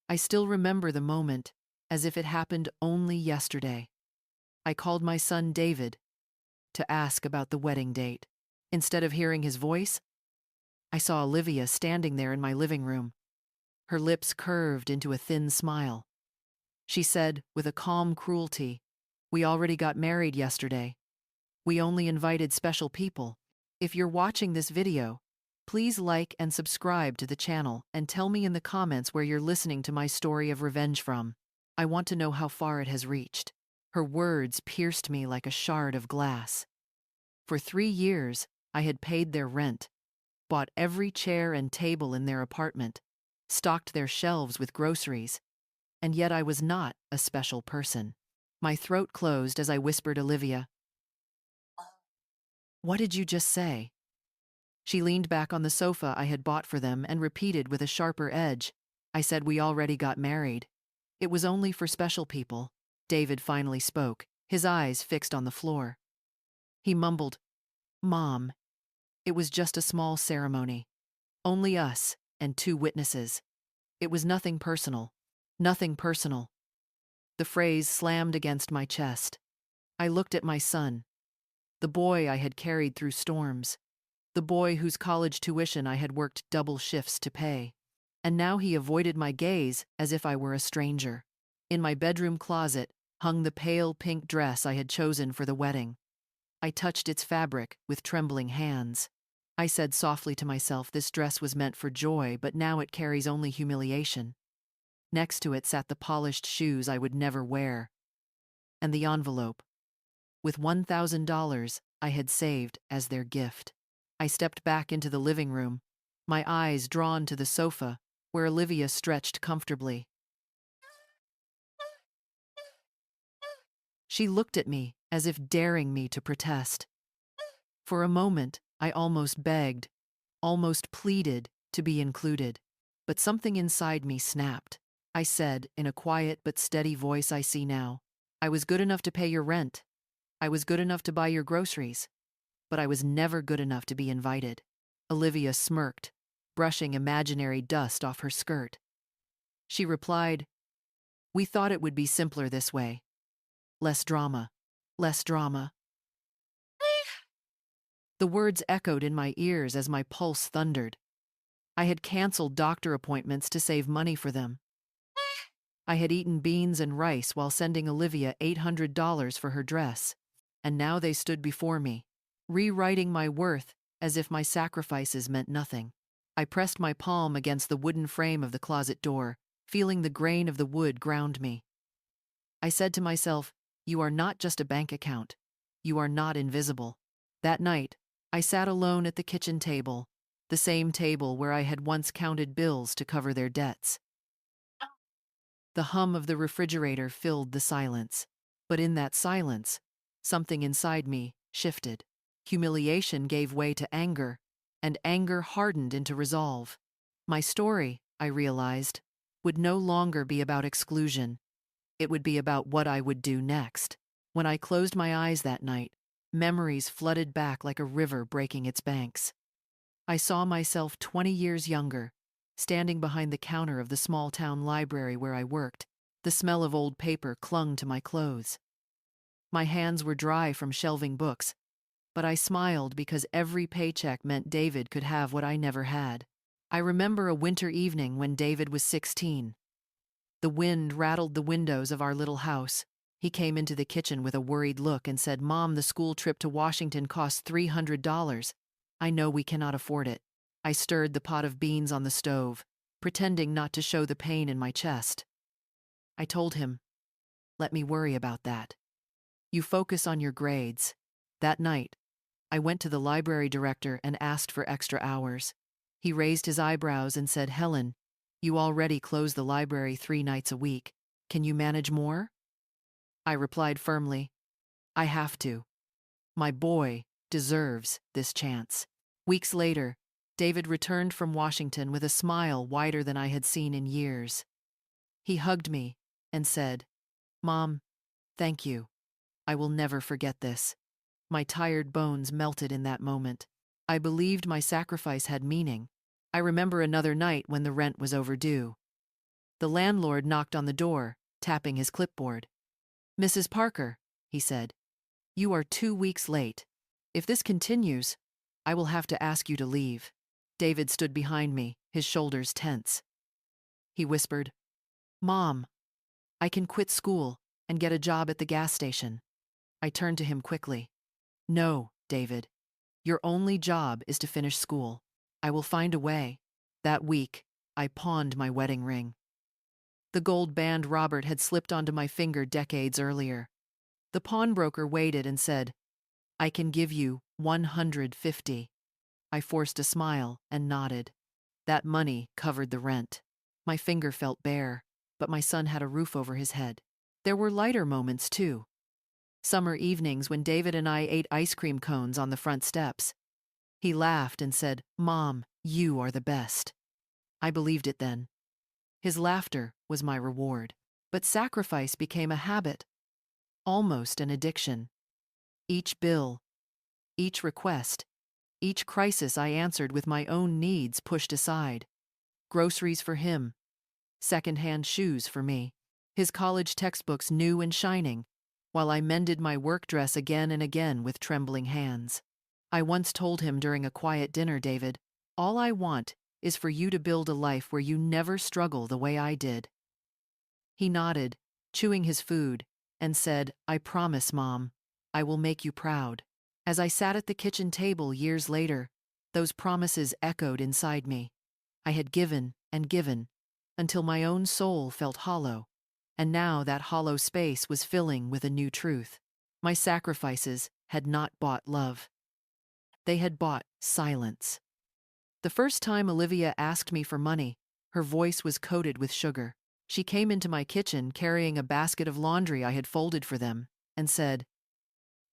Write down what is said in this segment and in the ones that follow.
I still remember the moment, as if it happened only yesterday. I called my son David to ask about the wedding date. Instead of hearing his voice, I saw Olivia standing there in my living room. Her lips curved into a thin smile. She said, with a calm cruelty, "We already got married yesterday. We only invited special people. If you're watching this video, please like and subscribe to the channel and tell me in the comments where you're listening to my story of revenge from. I want to know how far it has reached." Her words pierced me like a shard of glass. For 3 years, I had paid their rent, bought every chair and table in their apartment, stocked their shelves with groceries, and yet I was not a special person. My throat closed as I whispered Olivia, "What did you just say?" She leaned back on the sofa I had bought for them and repeated with a sharper edge, "I said we already got married. It was only for special people." David finally spoke, his eyes fixed on the floor. He mumbled, "Mom, it was just a small ceremony. Only us and 2 witnesses. It was nothing personal. Nothing personal." The phrase slammed against my chest. I looked at my son, the boy I had carried through storms, the boy whose college tuition I had worked double shifts to pay. And now he avoided my gaze as if I were a stranger. In my bedroom closet hung the pale pink dress I had chosen for the wedding. I touched its fabric with trembling hands. I said softly to myself, this dress was meant for joy, but now it carries only humiliation. Next to it sat the polished shoes I would never wear, and the envelope, with $1,000 I had saved as their gift. I stepped back into the living room, my eyes drawn to the sofa where Olivia stretched comfortably. She looked at me as if daring me to protest. For a moment, I almost begged, almost pleaded to be included. But something inside me snapped. I said, in a quiet but steady voice I see now, "I was good enough to pay your rent. I was good enough to buy your groceries. But I was never good enough to be invited." Olivia smirked, brushing imaginary dust off her skirt. She replied, "We thought it would be simpler this way. Less drama. Less drama." The words echoed in my ears as my pulse thundered. I had canceled doctor appointments to save money for them. I had eaten beans and rice while sending Olivia $800 for her dress. And now they stood before me, rewriting my worth as if my sacrifices meant nothing. I pressed my palm against the wooden frame of the closet door, feeling the grain of the wood ground me. I said to myself, "You are not just a bank account. You are not invisible." That night, I sat alone at the kitchen table, the same table where I had once counted bills to cover their debts. The hum of the refrigerator filled the silence. But in that silence, something inside me shifted. Humiliation gave way to anger, and anger hardened into resolve. My story, I realized, would no longer be about exclusion. It would be about what I would do next. When I closed my eyes that night, memories flooded back like a river breaking its banks. I saw myself 20 years younger, standing behind the counter of the small-town library where I worked. The smell of old paper clung to my clothes. My hands were dry from shelving books, but I smiled because every paycheck meant David could have what I never had. I remember a winter evening when David was 16. The wind rattled the windows of our little house. He came into the kitchen with a worried look and said, "Mom, the school trip to Washington costs $300. I know we cannot afford it." I stirred the pot of beans on the stove, pretending not to show the pain in my chest. I told him, "Let me worry about that. You focus on your grades." That night, I went to the library director and asked for extra hours. He raised his eyebrows and said, "Helen, you already close the library 3 nights a week. Can you manage more?" I replied firmly, "I have to. My boy deserves this chance." Weeks later, David returned from Washington with a smile wider than I had seen in years. He hugged me and said, "Mom, thank you. I will never forget this." My tired bones melted in that moment. I believed my sacrifice had meaning. I remember another night when the rent was overdue. The landlord knocked on the door, tapping his clipboard. "Mrs. Parker," he said, "you are 2 weeks late. If this continues, I will have to ask you to leave." David stood behind me, his shoulders tense. He whispered, "Mom, I can quit school and get a job at the gas station." I turned to him quickly. "No, David. Your only job is to finish school. I will find a way." That week, I pawned my wedding ring. The gold band Robert had slipped onto my finger decades earlier. The pawnbroker waited and said, "I can give you 150. I forced a smile and nodded. That money covered the rent. My finger felt bare, but my son had a roof over his head. There were lighter moments, too. Summer evenings when David and I ate ice cream cones on the front steps. He laughed and said, "Mom, you are the best." I believed it then. His laughter was my reward. But sacrifice became a habit, almost an addiction. Each bill, each request, each crisis I answered with my own needs pushed aside. Groceries for him, secondhand shoes for me, his college textbooks new and shining, while I mended my work dress again and again with trembling hands. I once told him during a quiet dinner, "David, all I want is for you to build a life where you never struggle the way I did." He nodded, chewing his food, and said, "I promise, Mom, I will make you proud." As I sat at the kitchen table years later, those promises echoed inside me. I had given and given, until my own soul felt hollow, and now that hollow space was filling with a new truth. My sacrifices had not bought love. They had bought silence. The first time Olivia asked me for money, her voice was coated with sugar. She came into my kitchen carrying a basket of laundry I had folded for them, and said,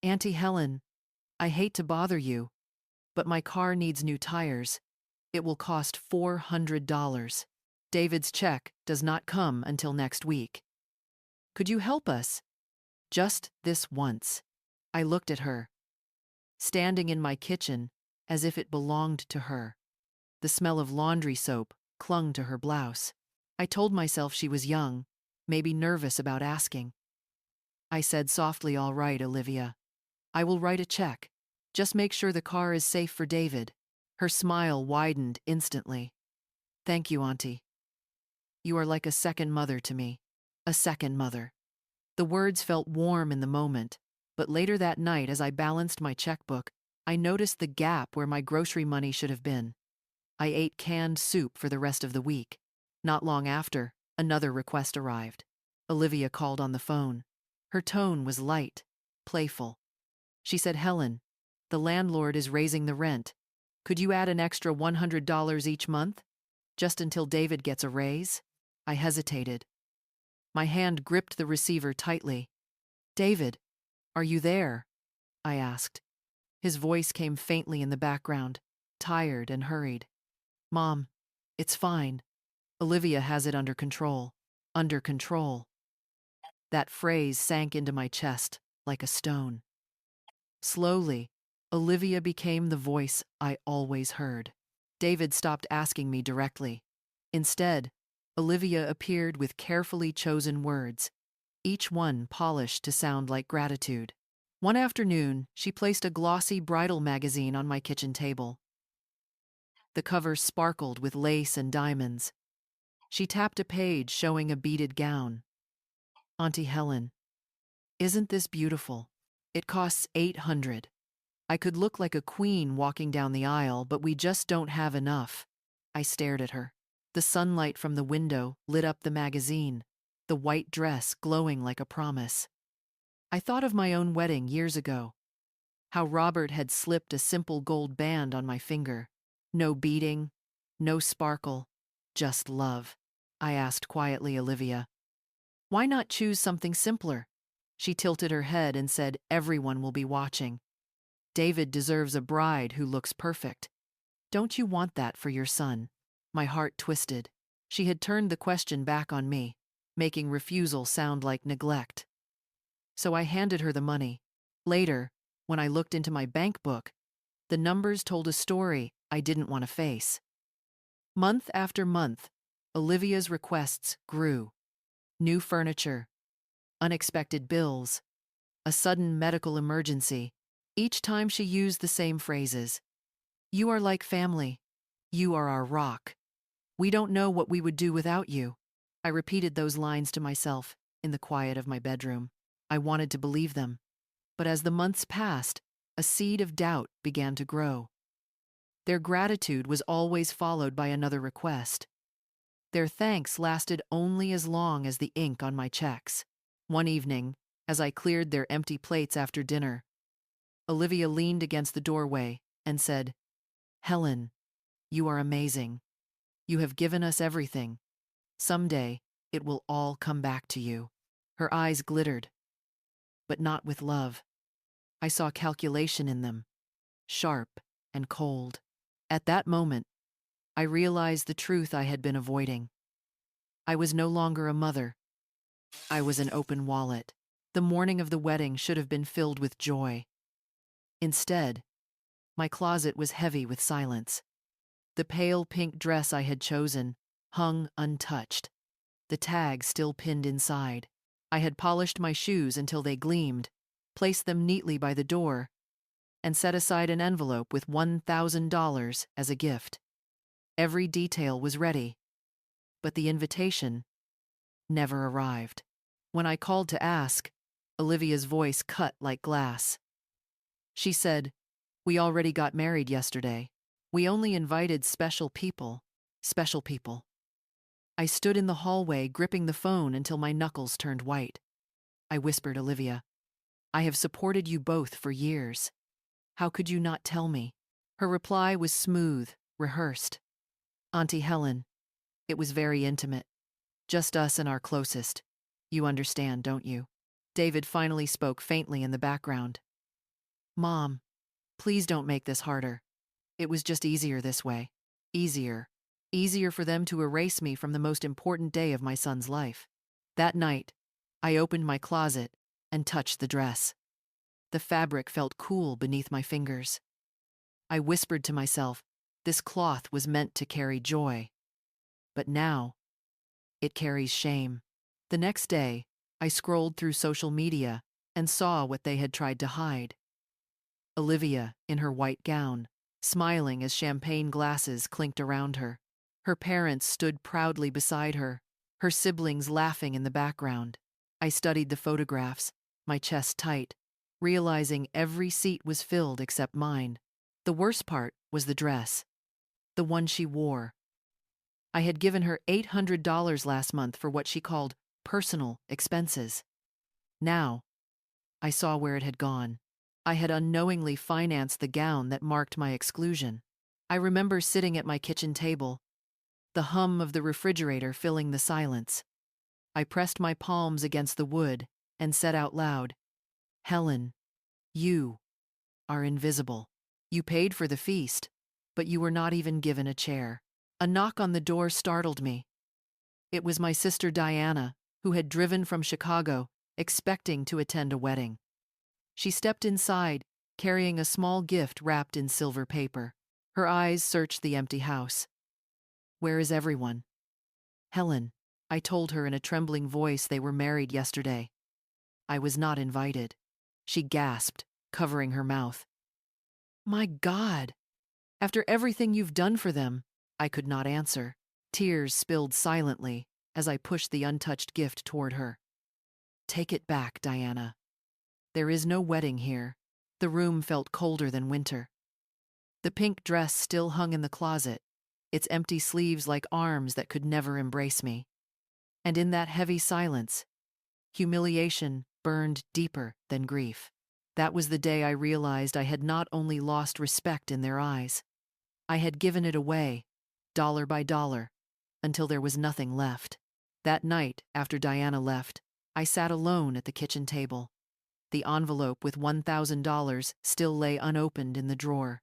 "Auntie Helen, I hate to bother you, but my car needs new tires. It will cost $400. David's check does not come until next week. Could you help us? Just this once." I looked at her, standing in my kitchen as if it belonged to her. The smell of laundry soap clung to her blouse. I told myself she was young, maybe nervous about asking. I said softly, "All right, Olivia. I will write a check. Just make sure the car is safe for David." Her smile widened instantly. "Thank you, Auntie. You are like a second mother to me. A second mother." The words felt warm in the moment, but later that night as I balanced my checkbook, I noticed the gap where my grocery money should have been. I ate canned soup for the rest of the week. Not long after, another request arrived. Olivia called on the phone. Her tone was light, playful. She said, "Helen, the landlord is raising the rent. Could you add an extra $100 each month? Just until David gets a raise?" I hesitated. My hand gripped the receiver tightly. "David, are you there?" I asked. His voice came faintly in the background, tired and hurried. "Mom, it's fine. Olivia has it under control." Under control. That phrase sank into my chest like a stone. Slowly, Olivia became the voice I always heard. David stopped asking me directly. Instead, Olivia appeared with carefully chosen words, each one polished to sound like gratitude. One afternoon, she placed a glossy bridal magazine on my kitchen table. The cover sparkled with lace and diamonds. She tapped a page showing a beaded gown. "Auntie Helen, isn't this beautiful? It costs $800. I could look like a queen walking down the aisle, but we just don't have enough." I stared at her. The sunlight from the window lit up the magazine, the white dress glowing like a promise. I thought of my own wedding years ago, how Robert had slipped a simple gold band on my finger. No beading, no sparkle, just love. I asked quietly, "Olivia, why not choose something simpler?" She tilted her head and said, "Everyone will be watching. David deserves a bride who looks perfect. Don't you want that for your son?" My heart twisted. She had turned the question back on me, making refusal sound like neglect. So I handed her the money. Later, when I looked into my bank book, the numbers told a story I didn't want to face. Month after month, Olivia's requests grew. New furniture, unexpected bills, a sudden medical emergency. Each time she used the same phrases. You are like family. You are our rock. We don't know what we would do without you. I repeated those lines to myself in the quiet of my bedroom. I wanted to believe them. But as the months passed, a seed of doubt began to grow. Their gratitude was always followed by another request. Their thanks lasted only as long as the ink on my checks. One evening, as I cleared their empty plates after dinner, Olivia leaned against the doorway and said, Helen, you are amazing. You have given us everything. Someday, it will all come back to you. Her eyes glittered, but not with love. I saw calculation in them, sharp and cold. At that moment, I realized the truth I had been avoiding. I was no longer a mother. I was an open wallet. The morning of the wedding should have been filled with joy. Instead, my closet was heavy with silence. The pale pink dress I had chosen hung untouched, the tag still pinned inside. I had polished my shoes until they gleamed, placed them neatly by the door, and set aside an envelope with $1,000 as a gift. Every detail was ready, but the invitation never arrived. When I called to ask, Olivia's voice cut like glass. She said, We already got married yesterday. We only invited special people. Special people. I stood in the hallway gripping the phone until my knuckles turned white. I whispered Olivia, I have supported you both for years. How could you not tell me? Her reply was smooth, rehearsed. Auntie Helen, it was very intimate. Just us and our closest. You understand, don't you? David finally spoke faintly in the background. Mom, please don't make this harder. It was just easier this way. Easier. Easier for them to erase me from the most important day of my son's life. That night, I opened my closet and touched the dress. The fabric felt cool beneath my fingers. I whispered to myself, this cloth was meant to carry joy. But now, it carries shame. The next day, I scrolled through social media and saw what they had tried to hide. Olivia, in her white gown, smiling as champagne glasses clinked around her. Her parents stood proudly beside her, her siblings laughing in the background. I studied the photographs, my chest tight, realizing every seat was filled except mine. The worst part was the dress, the one she wore. I had given her $800 last month for what she called personal expenses. Now, I saw where it had gone. I had unknowingly financed the gown that marked my exclusion. I remember sitting at my kitchen table, the hum of the refrigerator filling the silence. I pressed my palms against the wood and said out loud, Helen, you are invisible. You paid for the feast, but you were not even given a chair. A knock on the door startled me. It was my sister Diana, who had driven from Chicago, expecting to attend a wedding. She stepped inside, carrying a small gift wrapped in silver paper. Her eyes searched the empty house. Where is everyone? Helen, I told her in a trembling voice they were married yesterday. I was not invited. She gasped, covering her mouth. My God! After everything you've done for them, I could not answer. Tears spilled silently as I pushed the untouched gift toward her. Take it back, Diana. There is no wedding here. The room felt colder than winter. The pink dress still hung in the closet, its empty sleeves like arms that could never embrace me. And in that heavy silence, humiliation burned deeper than grief. That was the day I realized I had not only lost respect in their eyes, I had given it away, dollar by dollar, until there was nothing left. That night, after Diana left, I sat alone at the kitchen table. The envelope with $1,000 still lay unopened in the drawer.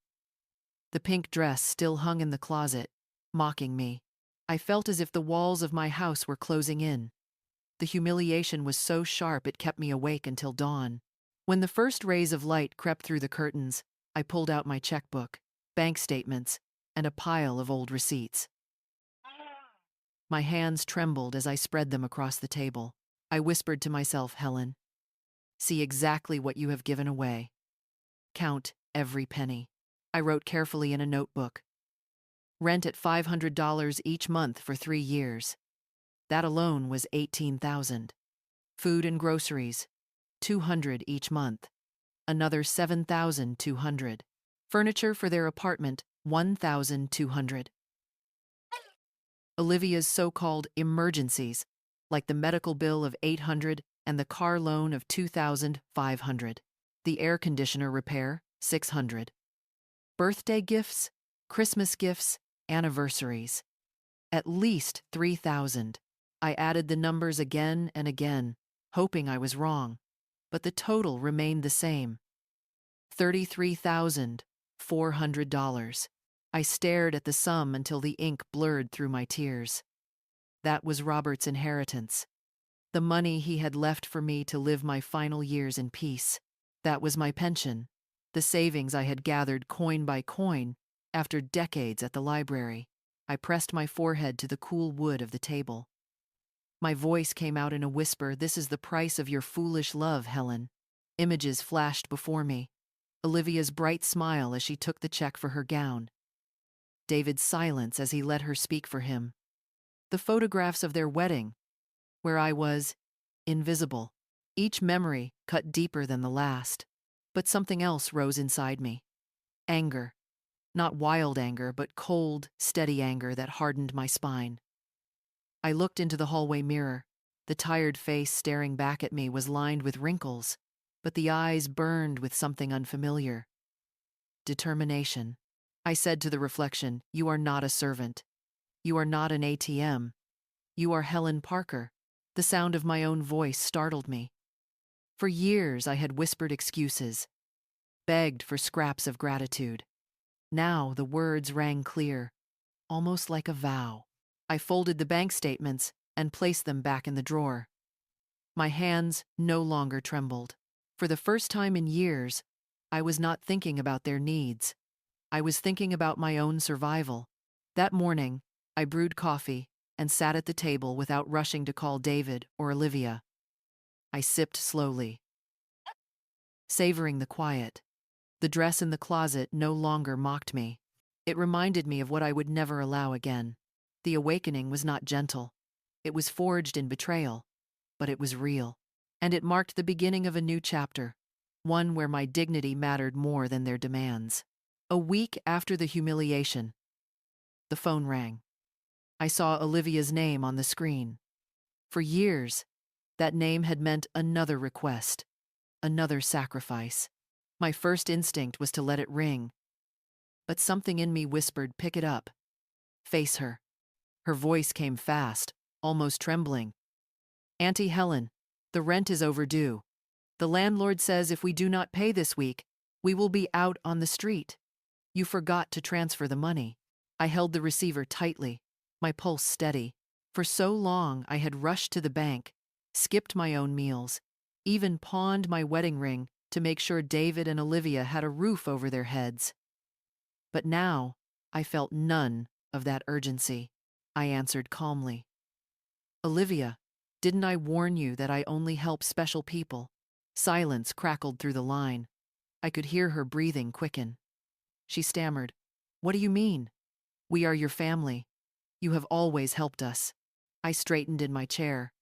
The pink dress still hung in the closet, mocking me. I felt as if the walls of my house were closing in. The humiliation was so sharp it kept me awake until dawn. When the first rays of light crept through the curtains, I pulled out my checkbook, bank statements, and a pile of old receipts. My hands trembled as I spread them across the table. I whispered to myself, Helen, see exactly what you have given away. Count every penny. I wrote carefully in a notebook. Rent at $500 each month for 3 years. That alone was $18,000. Food and groceries, $200 each month. Another $7,200. Furniture for their apartment, $1,200. Olivia's so-called emergencies, like the medical bill of $800 and the car loan of $2,500. The air conditioner repair, $600. Birthday gifts, Christmas gifts, anniversaries. At least $3,000. I added the numbers again and again, hoping I was wrong, but the total remained the same. $33,400. I stared at the sum until the ink blurred through my tears. That was Robert's inheritance. The money he had left for me to live my final years in peace. That was my pension, the savings I had gathered coin by coin after decades at the library. I pressed my forehead to the cool wood of the table. My voice came out in a whisper, this is the price of your foolish love, Helen. Images flashed before me. Olivia's bright smile as she took the check for her gown. David's silence as he let her speak for him. The photographs of their wedding, where I was invisible. Each memory cut deeper than the last. But something else rose inside me. Anger. Not wild anger, but cold, steady anger that hardened my spine. I looked into the hallway mirror. The tired face staring back at me was lined with wrinkles, but the eyes burned with something unfamiliar. Determination. I said to the reflection, you are not a servant. You are not an ATM. You are Helen Parker. The sound of my own voice startled me. For years I had whispered excuses, begged for scraps of gratitude. Now the words rang clear, almost like a vow. I folded the bank statements and placed them back in the drawer. My hands no longer trembled. For the first time in years, I was not thinking about their needs. I was thinking about my own survival. That morning, I brewed coffee and sat at the table without rushing to call David or Olivia. I sipped slowly, savoring the quiet. The dress in the closet no longer mocked me. It reminded me of what I would never allow again. The awakening was not gentle. It was forged in betrayal, but it was real. And it marked the beginning of a new chapter, one where my dignity mattered more than their demands. A week after the humiliation, the phone rang. I saw Olivia's name on the screen. For years, that name had meant another request, another sacrifice. My first instinct was to let it ring. But something in me whispered, pick it up. Face her. Her voice came fast, almost trembling. Auntie Helen, the rent is overdue. The landlord says if we do not pay this week, we will be out on the street. You forgot to transfer the money. I held the receiver tightly, my pulse steady. For so long I had rushed to the bank, skipped my own meals, even pawned my wedding ring to make sure David and Olivia had a roof over their heads. But now I felt none of that urgency. I answered calmly. Olivia, didn't I warn you that I only help special people? Silence crackled through the line. I could hear her breathing quicken. She stammered, what do you mean? We are your family. You have always helped us. I straightened in my chair.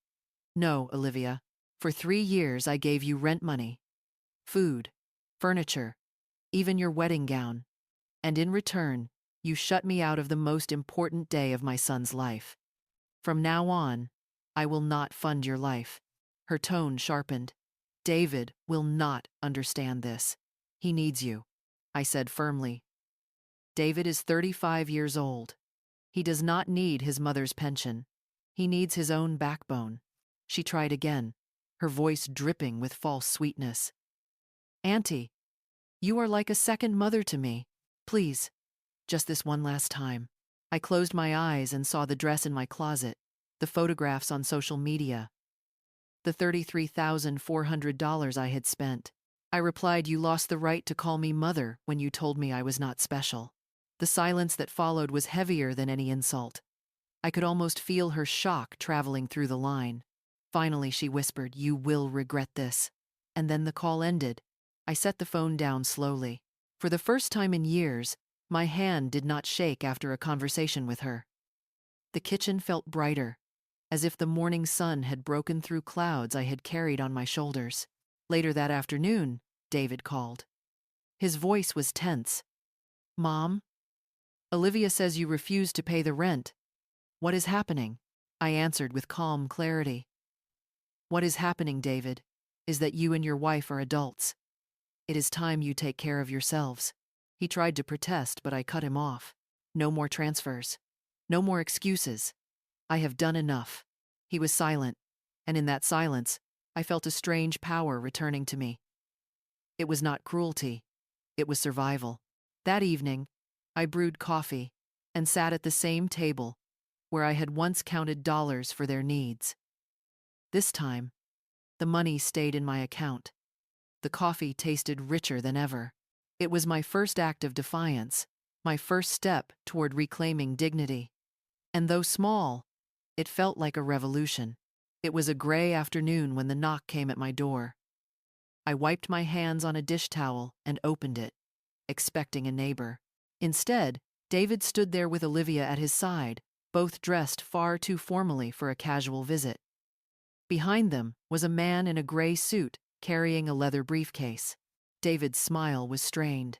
No, Olivia. For 3 years I gave you rent money, food, furniture, even your wedding gown. And in return, you shut me out of the most important day of my son's life. From now on, I will not fund your life. Her tone sharpened. David will not understand this. He needs you, I said firmly. David is 35 years old. He does not need his mother's pension. He needs his own backbone. She tried again, her voice dripping with false sweetness. Auntie, you are like a second mother to me. Please, just this one last time. I closed my eyes and saw the dress in my closet, the photographs on social media, the $33,400 I had spent. I replied, you lost the right to call me mother when you told me I was not special. The silence that followed was heavier than any insult. I could almost feel her shock traveling through the line. Finally, she whispered, "You will regret this." And then the call ended. I set the phone down slowly. For the first time in years, my hand did not shake after a conversation with her. The kitchen felt brighter, as if the morning sun had broken through clouds I had carried on my shoulders. Later that afternoon, David called. His voice was tense. "Mom, Olivia says you refused to pay the rent. What is happening?" I answered with calm clarity. "What is happening, David, is that you and your wife are adults. It is time you take care of yourselves." He tried to protest, but I cut him off. "No more transfers. No more excuses. I have done enough." He was silent, and in that silence, I felt a strange power returning to me. It was not cruelty. It was survival. That evening, I brewed coffee and sat at the same table where I had once counted dollars for their needs. This time, the money stayed in my account. The coffee tasted richer than ever. It was my first act of defiance, my first step toward reclaiming dignity. And though small, it felt like a revolution. It was a gray afternoon when the knock came at my door. I wiped my hands on a dish towel and opened it, expecting a neighbor. Instead, David stood there with Olivia at his side, both dressed far too formally for a casual visit. Behind them was a man in a gray suit carrying a leather briefcase. David's smile was strained.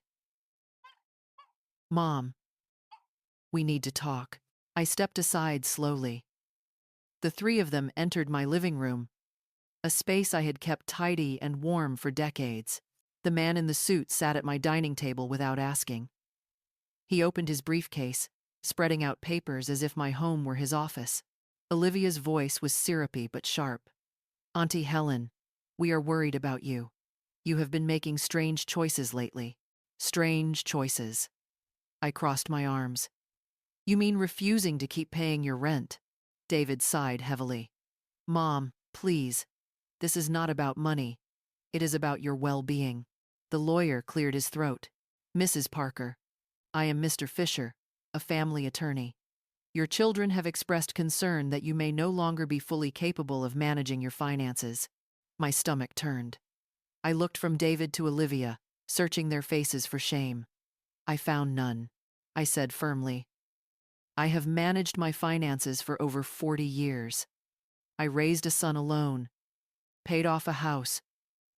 "Mom, we need to talk." I stepped aside slowly. The three of them entered my living room, a space I had kept tidy and warm for decades. The man in the suit sat at my dining table without asking. He opened his briefcase, spreading out papers as if my home were his office. Olivia's voice was syrupy but sharp. "Auntie Helen, we are worried about you. You have been making strange choices lately. Strange choices." I crossed my arms. "You mean refusing to keep paying your rent?" David sighed heavily. "Mom, please. This is not about money. It is about your well-being." The lawyer cleared his throat. "Mrs. Parker, I am Mr. Fisher, a family attorney. Your children have expressed concern that you may no longer be fully capable of managing your finances." My stomach turned. I looked from David to Olivia, searching their faces for shame. "I found none," I said firmly. "I have managed my finances for over 40 years. I raised a son alone, paid off a house,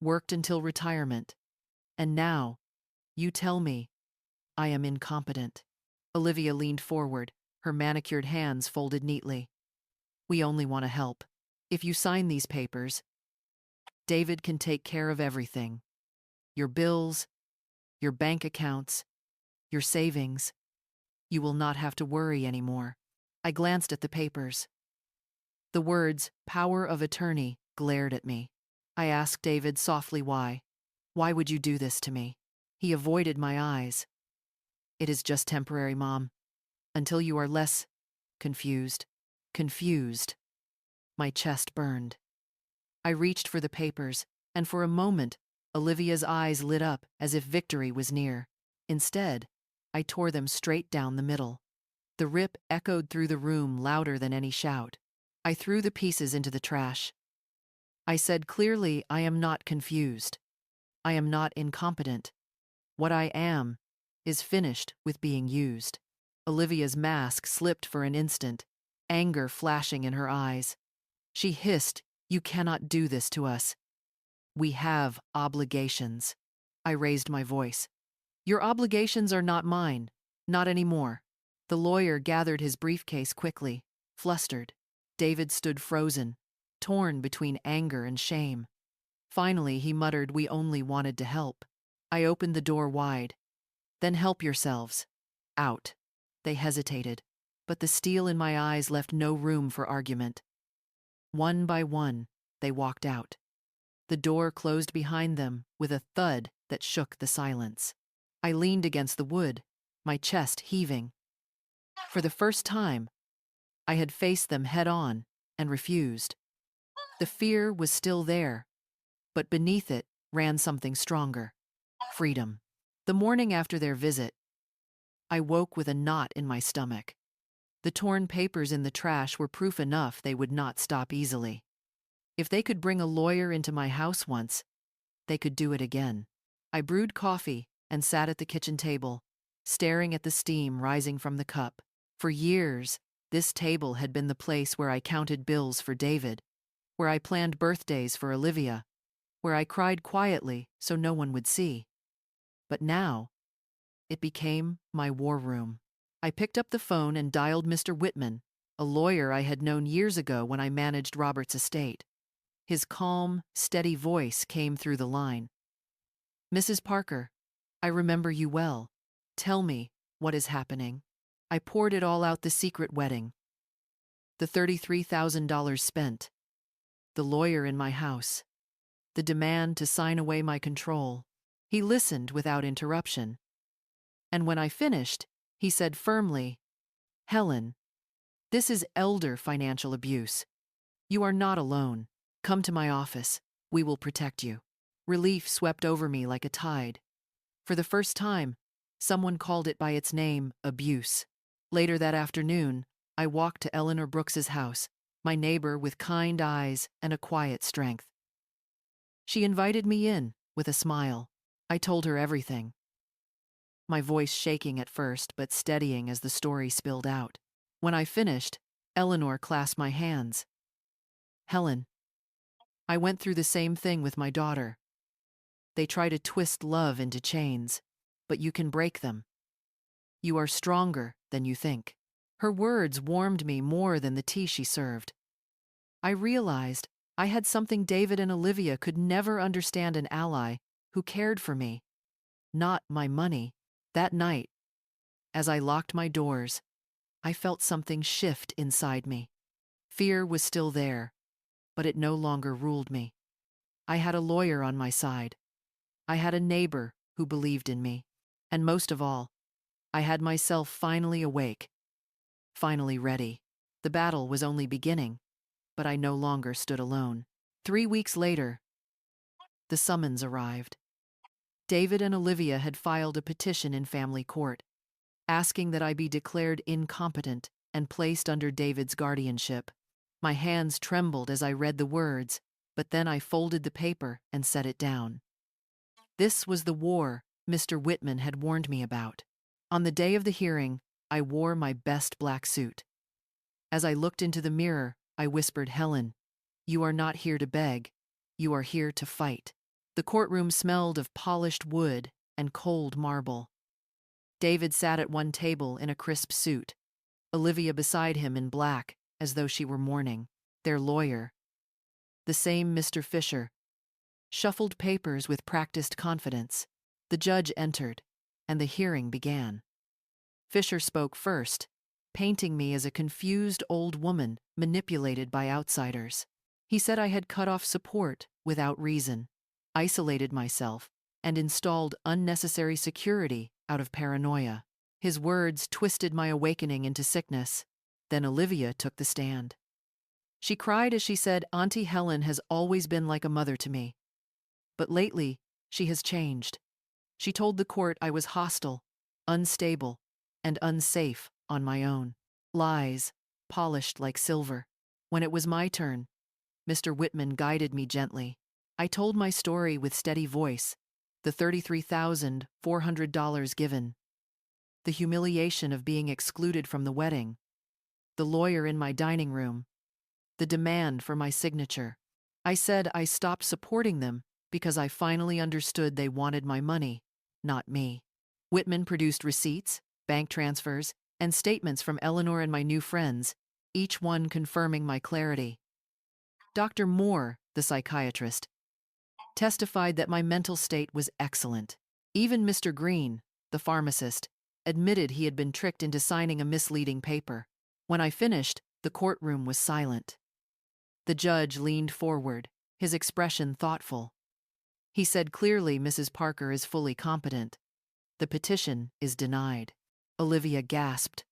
worked until retirement, and now, you tell me, I am incompetent." Olivia leaned forward, her manicured hands folded neatly. "We only want to help. If you sign these papers, David can take care of everything. Your bills, your bank accounts, your savings. You will not have to worry anymore." I glanced at the papers. The words, "power of attorney," glared at me. I asked David softly why. "Why would you do this to me?" He avoided my eyes. "It is just temporary, Mom. Until you are less confused." Confused. My chest burned. I reached for the papers, and for a moment, Olivia's eyes lit up as if victory was near. Instead, I tore them straight down the middle. The rip echoed through the room louder than any shout. I threw the pieces into the trash. I said clearly, I am not confused. I am not incompetent. What I am is finished with being used. Olivia's mask slipped for an instant, anger flashing in her eyes. She hissed, "You cannot do this to us. We have obligations." I raised my voice. "Your obligations are not mine. Not anymore." The lawyer gathered his briefcase quickly, flustered. David stood frozen, torn between anger and shame. Finally, he muttered, "We only wanted to help." I opened the door wide. "Then help yourselves. Out." They hesitated, but the steel in my eyes left no room for argument. One by one, they walked out. The door closed behind them with a thud that shook the silence. I leaned against the wood, my chest heaving. For the first time, I had faced them head-on and refused. The fear was still there, but beneath it ran something stronger: freedom. The morning after their visit, I woke with a knot in my stomach. The torn papers in the trash were proof enough they would not stop easily. If they could bring a lawyer into my house once, they could do it again. I brewed coffee and sat at the kitchen table, staring at the steam rising from the cup. For years, this table had been the place where I counted bills for David, where I planned birthdays for Olivia, where I cried quietly so no one would see. But now, it became my war room. I picked up the phone and dialed Mr. Whitman, a lawyer I had known years ago when I managed Robert's estate. His calm, steady voice came through the line. "Mrs. Parker, I remember you well. Tell me, what is happening?" I poured it all out: the secret wedding, the $33,000 spent, the lawyer in my house, the demand to sign away my control. He listened without interruption. And when I finished, he said firmly, "Helen, this is elder financial abuse. You are not alone. Come to my office. We will protect you." Relief swept over me like a tide. For the first time, someone called it by its name: abuse. Later that afternoon, I walked to Eleanor Brooks's house, my neighbor with kind eyes and a quiet strength. She invited me in with a smile. I told her everything, my voice shaking at first but steadying as the story spilled out. When I finished, Eleanor clasped my hands. "Helen, I went through the same thing with my daughter. They try to twist love into chains, but you can break them. You are stronger than you think." Her words warmed me more than the tea she served. I realized I had something David and Olivia could never understand: an ally who cared for me, not my money. That night, as I locked my doors, I felt something shift inside me. Fear was still there, but it no longer ruled me. I had a lawyer on my side. I had a neighbor who believed in me. And most of all, I had myself finally awake, finally ready. The battle was only beginning, but I no longer stood alone. 3 weeks later, the summons arrived. David and Olivia had filed a petition in family court, asking that I be declared incompetent and placed under David's guardianship. My hands trembled as I read the words, but then I folded the paper and set it down. This was the war Mr. Whitman had warned me about. On the day of the hearing, I wore my best black suit. As I looked into the mirror, I whispered, "Helen, you are not here to beg. You are here to fight." The courtroom smelled of polished wood and cold marble. David sat at one table in a crisp suit, Olivia beside him in black, as though she were mourning. Their lawyer, the same Mr. Fisher, shuffled papers with practiced confidence. The judge entered, and the hearing began. Fisher spoke first, painting me as a confused old woman manipulated by outsiders. He said I had cut off support without reason, isolated myself, and installed unnecessary security out of paranoia. His words twisted my awakening into sickness. Then Olivia took the stand. She cried as she said, "Auntie Helen has always been like a mother to me. But lately, she has changed. She told the court I was hostile, unstable, and unsafe on my own. Lies, polished like silver." When it was my turn, Mr. Whitman guided me gently. I told my story with steady voice, the $33,400 given, the humiliation of being excluded from the wedding, the lawyer in my dining room, the demand for my signature. I said I stopped supporting them because I finally understood they wanted my money, not me. Whitman produced receipts, bank transfers, and statements from Eleanor and my new friends, each one confirming my clarity. Dr. Moore, the psychiatrist, testified that my mental state was excellent. Even Mr. Green, the pharmacist, admitted he had been tricked into signing a misleading paper. When I finished, the courtroom was silent. The judge leaned forward, his expression thoughtful. He said clearly, "Mrs. Parker is fully competent. The petition is denied." Olivia gasped.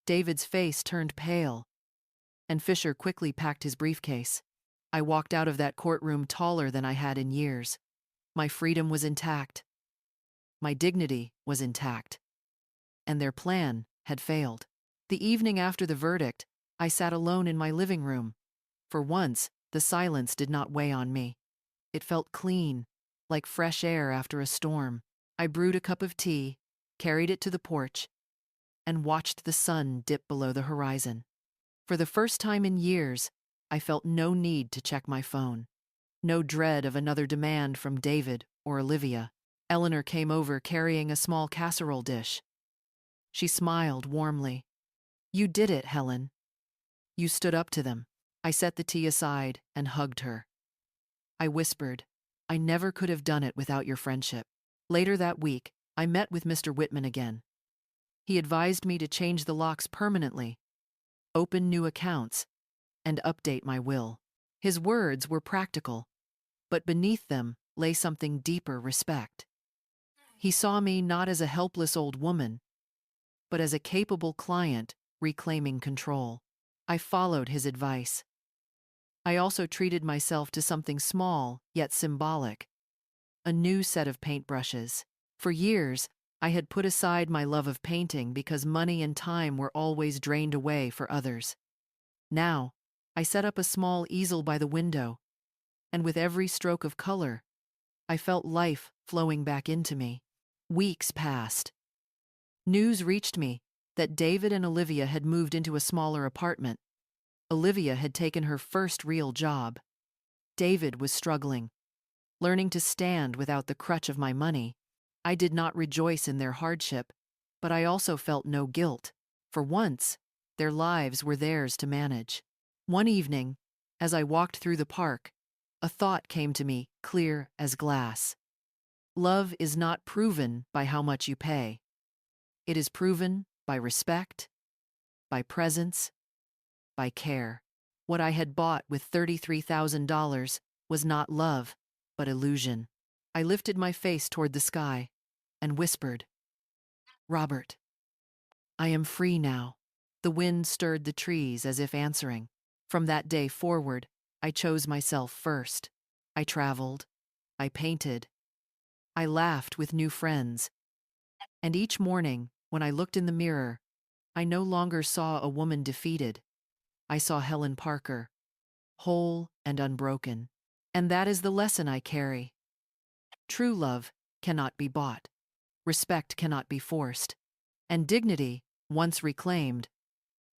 David's face turned pale, and Fisher quickly packed his briefcase. I walked out of that courtroom taller than I had in years. My freedom was intact. My dignity was intact. And their plan had failed. The evening after the verdict, I sat alone in my living room. For once, the silence did not weigh on me. It felt clean, like fresh air after a storm. I brewed a cup of tea, carried it to the porch, and watched the sun dip below the horizon. For the first time in years, I felt no need to check my phone. No dread of another demand from David or Olivia. Eleanor came over carrying a small casserole dish. She smiled warmly. "You did it, Helen. You stood up to them." I set the tea aside and hugged her. I whispered, "I never could have done it without your friendship." Later that week, I met with Mr. Whitman again. He advised me to change the locks permanently, open new accounts, and update my will. His words were practical, but beneath them lay something deeper: respect. He saw me not as a helpless old woman, but as a capable client reclaiming control. I followed his advice. I also treated myself to something small yet symbolic: a new set of paintbrushes. For years, I had put aside my love of painting because money and time were always drained away for others. Now, I set up a small easel by the window, and with every stroke of color, I felt life flowing back into me. Weeks passed. News reached me that David and Olivia had moved into a smaller apartment. Olivia had taken her first real job. David was struggling, learning to stand without the crutch of my money. I did not rejoice in their hardship, but I also felt no guilt. For once, their lives were theirs to manage. One evening, as I walked through the park, a thought came to me, clear as glass. Love is not proven by how much you pay. It is proven by respect, by presence, by care. What I had bought with $33,000 was not love, but illusion. I lifted my face toward the sky and whispered, "Robert, I am free now." The wind stirred the trees as if answering. From that day forward, I chose myself first. I traveled, I painted, I laughed with new friends. And each morning, when I looked in the mirror, I no longer saw a woman defeated. I saw Helen Parker, whole and unbroken. And that is the lesson I carry. True love cannot be bought. Respect cannot be forced. And dignity, once reclaimed,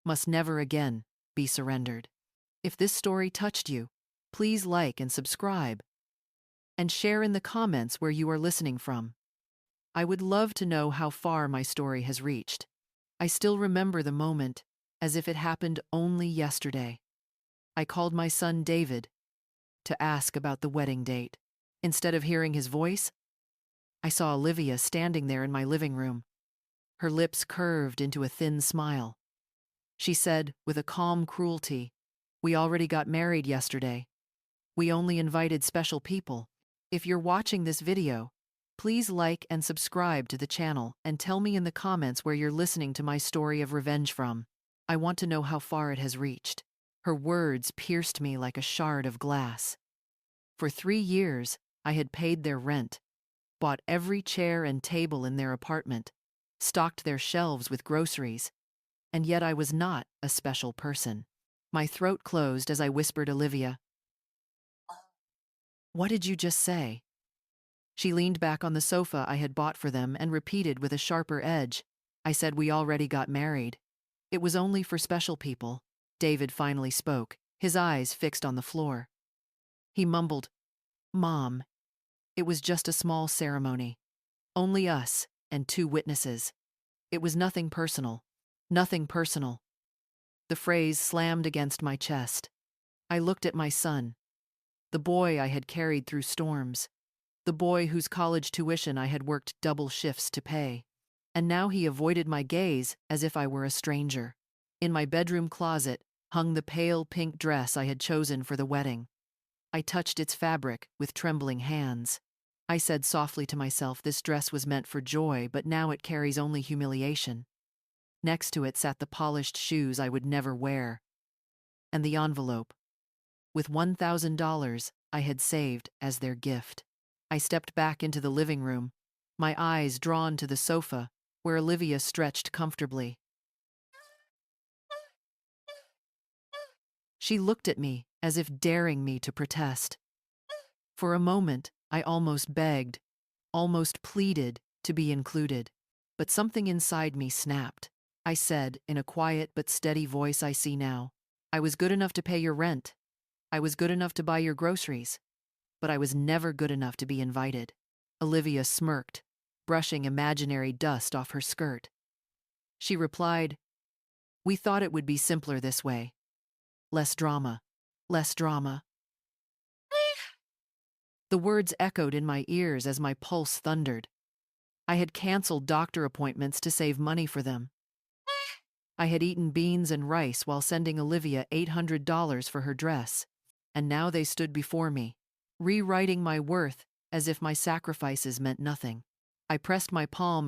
must never again be surrendered. If this story touched you, please like and subscribe, and share in the comments where you are listening from. I would love to know how far my story has reached. I still remember the moment as if it happened only yesterday. I called my son David to ask about the wedding date. Instead of hearing his voice, I saw Olivia standing there in my living room. Her lips curved into a thin smile. She said, with a calm cruelty, "We already got married yesterday. We only invited special people." If you're watching this video, please like and subscribe to the channel and tell me in the comments where you're listening to my story of revenge from. I want to know how far it has reached. Her words pierced me like a shard of glass. For 3 years, I had paid their rent, bought every chair and table in their apartment, stocked their shelves with groceries, and yet I was not a special person. My throat closed as I whispered Olivia, "What did you just say?" She leaned back on the sofa I had bought for them and repeated with a sharper edge, "I said we already got married. It was only for special people." David finally spoke, his eyes fixed on the floor. He mumbled, "Mom, it was just a small ceremony. Only us and 2 witnesses. It was nothing personal. Nothing personal." The phrase slammed against my chest. I looked at my son, the boy I had carried through storms, the boy whose college tuition I had worked double shifts to pay. And now he avoided my gaze as if I were a stranger. In my bedroom closet hung the pale pink dress I had chosen for the wedding. I touched its fabric with trembling hands. I said softly to myself, this dress was meant for joy, but now it carries only humiliation. Next to it sat the polished shoes I would never wear, and the envelope with $1,000 I had saved as their gift. I stepped back into the living room, my eyes drawn to the sofa where Olivia stretched comfortably. She looked at me, as if daring me to protest. For a moment, I almost begged, almost pleaded to be included. But something inside me snapped. I said, in a quiet but steady voice I see now, I was good enough to pay your rent. I was good enough to buy your groceries. But I was never good enough to be invited. Olivia smirked, brushing imaginary dust off her skirt. She replied, "We thought it would be simpler this way. Less drama. Less drama." The words echoed in my ears as my pulse thundered. I had canceled doctor appointments to save money for them. I had eaten beans and rice while sending Olivia $800 for her dress, and now they stood before me, rewriting my worth as if my sacrifices meant nothing. I pressed my palm